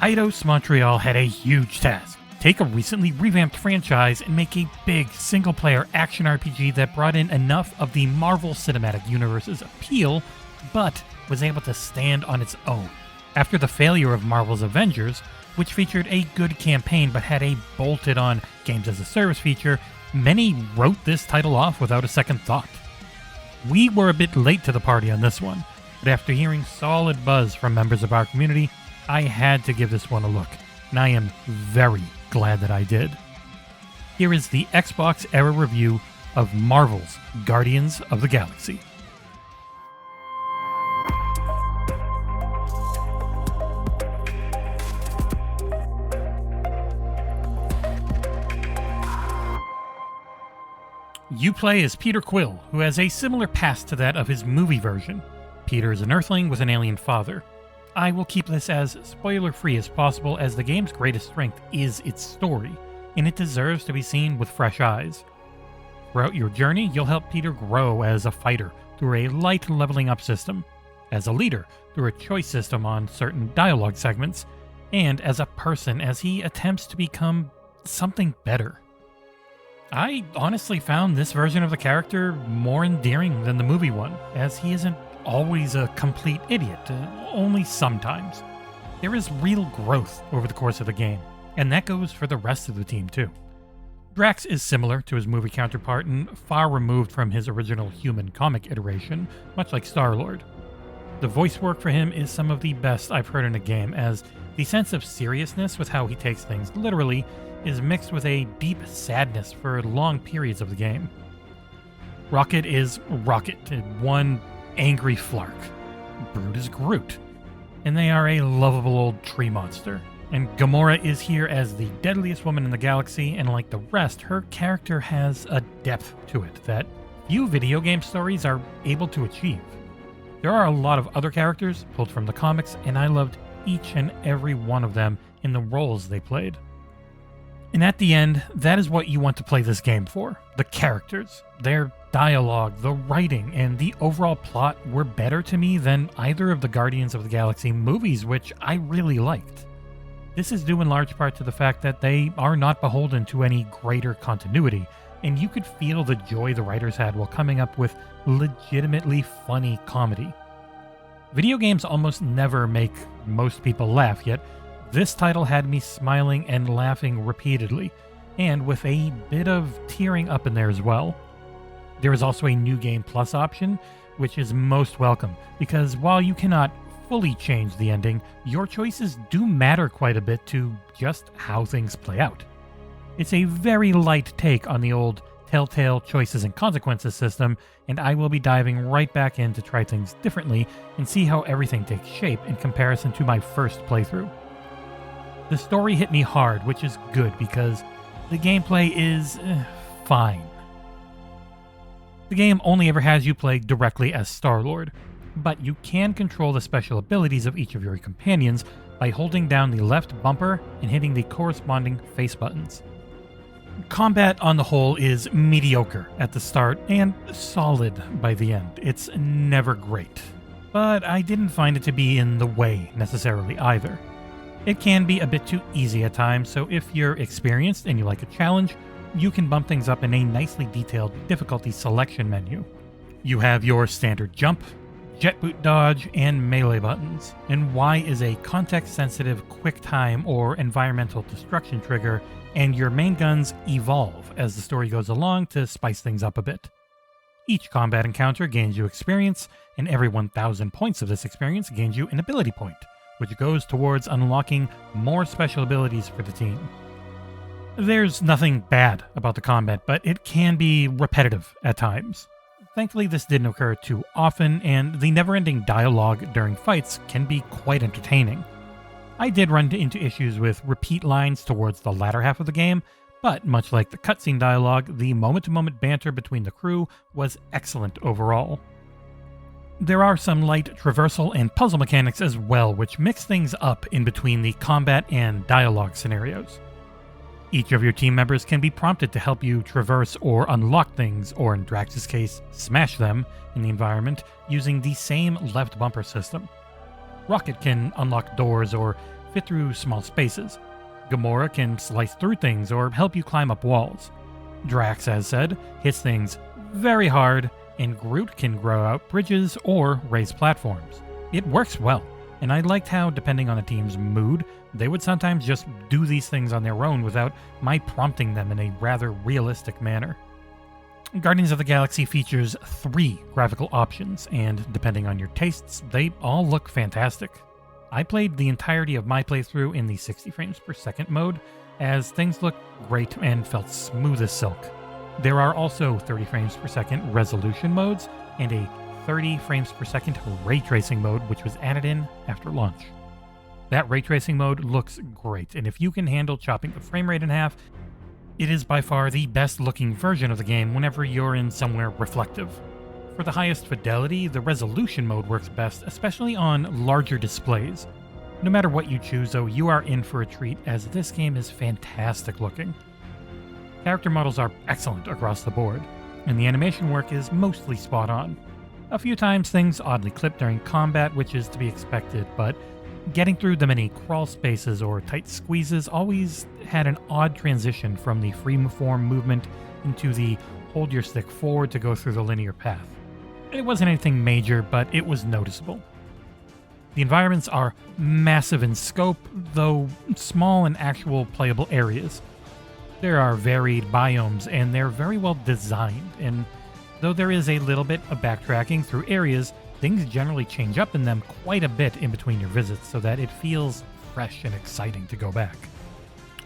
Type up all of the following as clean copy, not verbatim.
Eidos Montreal had a huge task. Take a recently revamped franchise and make a big single-player action RPG that brought in enough of the Marvel Cinematic Universe's appeal, but was able to stand on its own. After the failure of Marvel's Avengers, which featured a good campaign but had a bolted-on games-as-a-service feature, many wrote this title off without a second thought. We were a bit late to the party on this one, but after hearing solid buzz from members of our community, I had to give this one a look, and I am very glad that I did. Here is the XboxEra review of Marvel's Guardians of the Galaxy. You play as Peter Quill, who has a similar past to that of his movie version. Peter is an Earthling with an alien father. I will keep this as spoiler-free as possible, as the game's greatest strength is its story, and it deserves to be seen with fresh eyes. Throughout your journey, you'll help Peter grow as a fighter through a light leveling up system, as a leader through a choice system on certain dialogue segments, and as a person as he attempts to become something better. I honestly found this version of the character more endearing than the movie one, as he isn't always a complete idiot, only sometimes. There is real growth over the course of the game, and that goes for the rest of the team too. Drax is similar to his movie counterpart and far removed from his original human comic iteration, much like Star-Lord. The voice work for him is some of the best I've heard in a game, as the sense of seriousness with how he takes things literally is mixed with a deep sadness for long periods of the game. Rocket is Rocket, one angry flark. Groot is Groot, and they are a lovable old tree monster. And Gamora is here as the deadliest woman in the galaxy, and like the rest, her character has a depth to it that few video game stories are able to achieve. There are a lot of other characters pulled from the comics, and I loved each and every one of them in the roles they played. And at the end, that is what you want to play this game for. The characters, their dialogue, the writing, and the overall plot were better to me than either of the Guardians of the Galaxy movies, which I really liked. This is due in large part to the fact that they are not beholden to any greater continuity, and you could feel the joy the writers had while coming up with legitimately funny comedy. Video games almost never make most people laugh, yet this title had me smiling and laughing repeatedly, and with a bit of tearing up in there as well. There is also a New Game Plus option, which is most welcome, because while you cannot fully change the ending, your choices do matter quite a bit to just how things play out. It's a very light take on the old Telltale choices and consequences system, and I will be diving right back in to try things differently and see how everything takes shape in comparison to my first playthrough. The story hit me hard, which is good because the gameplay is fine. The game only ever has you play directly as Star-Lord, but you can control the special abilities of each of your companions by holding down the left bumper and hitting the corresponding face buttons. Combat on the whole is mediocre at the start and solid by the end. It's never great, but I didn't find it to be in the way necessarily either. It can be a bit too easy at times, so if you're experienced and you like a challenge, you can bump things up in a nicely detailed difficulty selection menu. You have your standard jump, jet boot dodge, and melee buttons, and Y is a context-sensitive quick time or environmental destruction trigger, and your main guns evolve as the story goes along to spice things up a bit. Each combat encounter gains you experience, and every 1,000 points of this experience gains you an ability point, which goes towards unlocking more special abilities for the team. There's nothing bad about the combat, but it can be repetitive at times. Thankfully, this didn't occur too often, and the never-ending dialogue during fights can be quite entertaining. I did run into issues with repeat lines towards the latter half of the game, but much like the cutscene dialogue, the moment-to-moment banter between the crew was excellent overall. There are some light traversal and puzzle mechanics as well, which mix things up in between the combat and dialogue scenarios. Each of your team members can be prompted to help you traverse or unlock things, or in Drax's case, smash them in the environment using the same left bumper system. Rocket can unlock doors or fit through small spaces. Gamora can slice through things or help you climb up walls. Drax, as said, hits things very hard, and Groot can grow out bridges or raise platforms. It works well, and I liked how, depending on a team's mood, they would sometimes just do these things on their own without my prompting them in a rather realistic manner. Guardians of the Galaxy features 3 graphical options, and depending on your tastes, they all look fantastic. I played the entirety of my playthrough in the 60 frames per second mode, as things looked great and felt smooth as silk. There are also 30 frames per second resolution modes, and a 30 frames per second ray tracing mode, which was added in after launch. That ray tracing mode looks great, and if you can handle chopping the frame rate in half, it is by far the best looking version of the game whenever you're in somewhere reflective. For the highest fidelity, the resolution mode works best, especially on larger displays. No matter what you choose though, you are in for a treat, as this game is fantastic looking. Character models are excellent across the board, and the animation work is mostly spot on. A few times things oddly clip during combat, which is to be expected, but getting through the many crawl spaces or tight squeezes always had an odd transition from the freeform movement into the hold your stick forward to go through the linear path. It wasn't anything major, but it was noticeable. The environments are massive in scope, though small in actual playable areas. There are varied biomes, and they're very well designed, and though there is a little bit of backtracking through areas, things generally change up in them quite a bit in between your visits so that it feels fresh and exciting to go back.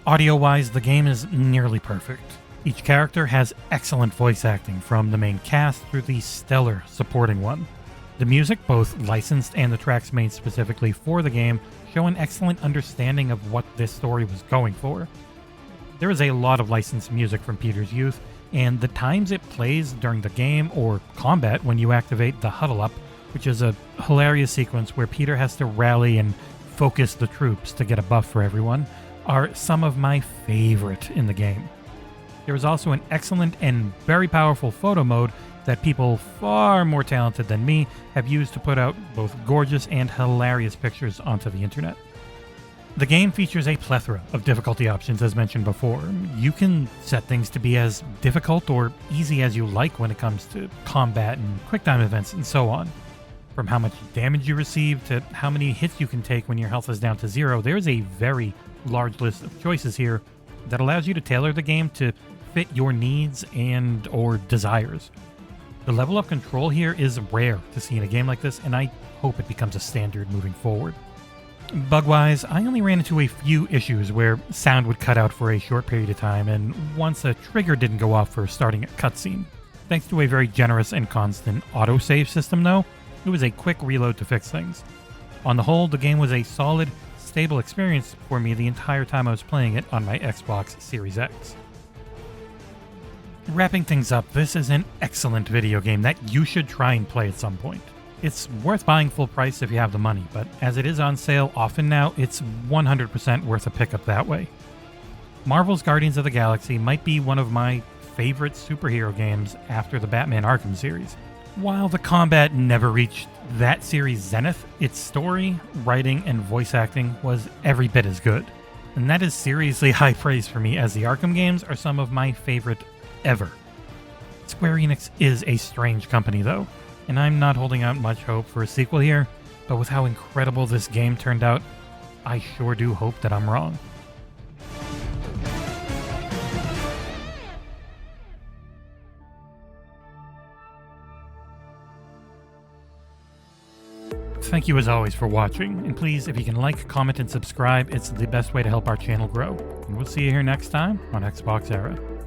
Audio-wise, the game is nearly perfect. Each character has excellent voice acting, from the main cast through the stellar supporting one. The music, both licensed and the tracks made specifically for the game, show an excellent understanding of what this story was going for. There is a lot of licensed music from Peter's youth, and the times it plays during the game or combat when you activate the Huddle Up, which is a hilarious sequence where Peter has to rally and focus the troops to get a buff for everyone, are some of my favorite in the game. There is also an excellent and very powerful photo mode that people far more talented than me have used to put out both gorgeous and hilarious pictures onto the internet. The game features a plethora of difficulty options, as mentioned before. You can set things to be as difficult or easy as you like when it comes to combat and quicktime events and so on. From how much damage you receive to how many hits you can take when your health is down to 0, there is a very large list of choices here that allows you to tailor the game to fit your needs and or desires. The level of control here is rare to see in a game like this, and I hope it becomes a standard moving forward. Bug-wise, I only ran into a few issues where sound would cut out for a short period of time, and once a trigger didn't go off for starting a cutscene. Thanks to a very generous and constant autosave system though, it was a quick reload to fix things. On the whole, the game was a solid, stable experience for me the entire time I was playing it on my Xbox Series X. Wrapping things up, this is an excellent video game that you should try and play at some point. It's worth buying full price if you have the money, but as it is on sale often now, it's 100% worth a pickup that way. Marvel's Guardians of the Galaxy might be one of my favorite superhero games after the Batman Arkham series. While the combat never reached that series' zenith, its story, writing, and voice acting was every bit as good. And that is seriously high praise for me, as the Arkham games are some of my favorite ever. Square Enix is a strange company though, and I'm not holding out much hope for a sequel here, but with how incredible this game turned out, I sure do hope that I'm wrong. Thank you as always for watching, and please, if you can like, comment, and subscribe, it's the best way to help our channel grow. And we'll see you here next time on XboxEra.